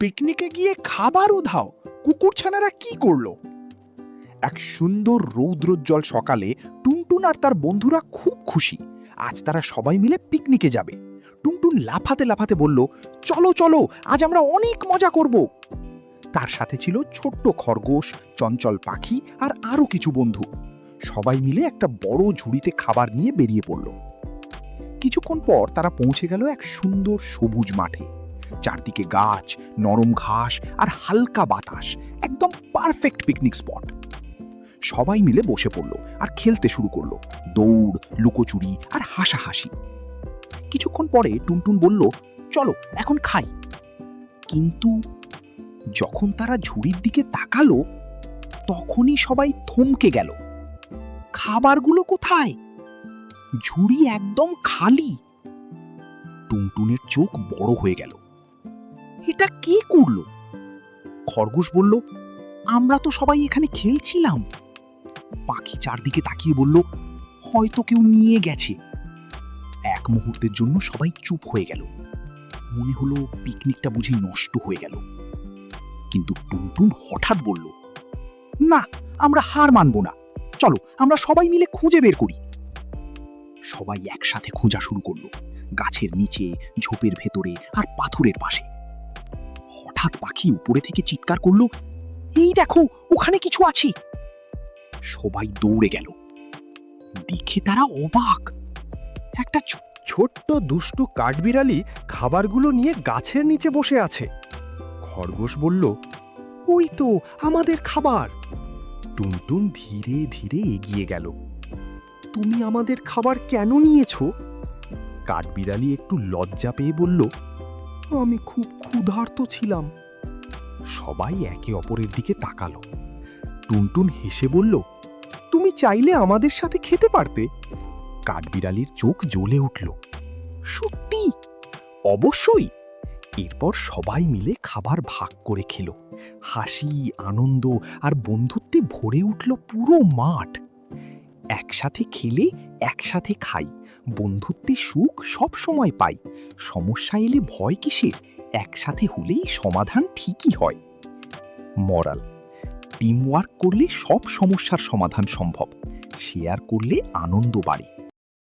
পিকনিকে গিয়ে খাবার উধাও, কুকুরছানারা কি করলো? এক সুন্দর রৌদ্রোজ্জ্বল সকালে টুনটুন আর তার বন্ধুরা খুব খুশি। আজ তারা সবাই মিলে পিকনিকে যাবে। টুনটুন লাফাতে লাফাতে বলল, চলো চলো, আজ আমরা অনেক মজা করব। তার সাথে ছিল ছোট্ট খরগোশ, চঞ্চল পাখি আর আরও কিছু বন্ধু। সবাই মিলে একটা বড় ঝুড়িতে খাবার নিয়ে বেরিয়ে পড়ল। কিছুক্ষণ পর তারা পৌঁছে গেল এক সুন্দর সবুজ মাঠে। চারদিকে গাছ, নরম ঘাস আর হালকা বাতাস, একদম পারফেক্ট পিকনিক স্পট। সবাই মিলে বসে পড়ল আর খেলতে শুরু করলো, দৌড়, লুকোচুরি আর হাসাহাসি। কিছুক্ষণ পরে টুনটুন বলল, চলো এখন খাই। কিন্তু যখন তারা ঝুড়ির দিকে তাকালো, তখনই সবাই থমকে গেল। খাবারগুলো কোথায়? ঝুড়ি একদম খালি। টুনটুনের চোখ বড় হয়ে গেল। এটা কে করলো? খরগোশ বলল, আমরা তো সবাই এখানে খেলছিলাম। পাখি চারদিকে তাকিয়ে বলল, হয়তো কেউ নিয়ে গেছে। এক মুহূর্তের জন্য সবাই চুপ হয়ে গেল। মনে হলো পিকনিকটা বুঝি নষ্ট হয়ে গেল। কিন্তু টুনটুন হঠাৎ বলল, না, আমরা হার মানব না। চলো আমরা সবাই মিলে খুঁজে বের করি। সবাই একসাথে খোঁজা শুরু করলো, গাছের নিচে, ঝোপের ভেতরে আর পাথরের পাশে। হঠাৎ পাখি উপরে থেকে চিৎকার করলো, এই দেখো, ওখানে কিছু আছে। সবাই দৌড়ে গেল। দেখে তারা অবাক। একটা ছোট্ট দুষ্টু কাঠবিড়ালি খাবারগুলো নিয়ে গাছের নিচে বসে আছে। খরগোশ বলল, ওই তো আমাদের খাবার। টুনটুন ধীরে ধীরে এগিয়ে গেল। তুমি আমাদের খাবার কেন নিয়েছো? কাঠবিড়ালি একটু লজ্জা পেয়ে বলল, আমি খুব ক্ষুধার্ত ছিলাম। সবাই একে অপরের দিকে তাকালো। টুনটুন হেসে বলল, তুমি চাইলে আমাদের সাথে খেতে পারতে। কাঠবিড়ালির চোখ জ্বলে উঠল। সত্যি? অবশ্যই। এরপর সবাই মিলে খাবার ভাগ করে খেল। হাসি, আনন্দ আর বন্ধুত্বে ভরে উঠল পুরো মাঠ। একসাথে খেলে একসাথে খাই, বন্ধুত্বে সুখ সব সময় পাই। সমস্যা এলে ভয় কিসের? একসাথে হলেই সমাধান ঠিকই হয়। মরাল: টিম ওয়ার্ক করলে সব সমস্যার সমাধান সম্ভব। শেয়ার করলে আনন্দ বাড়ে।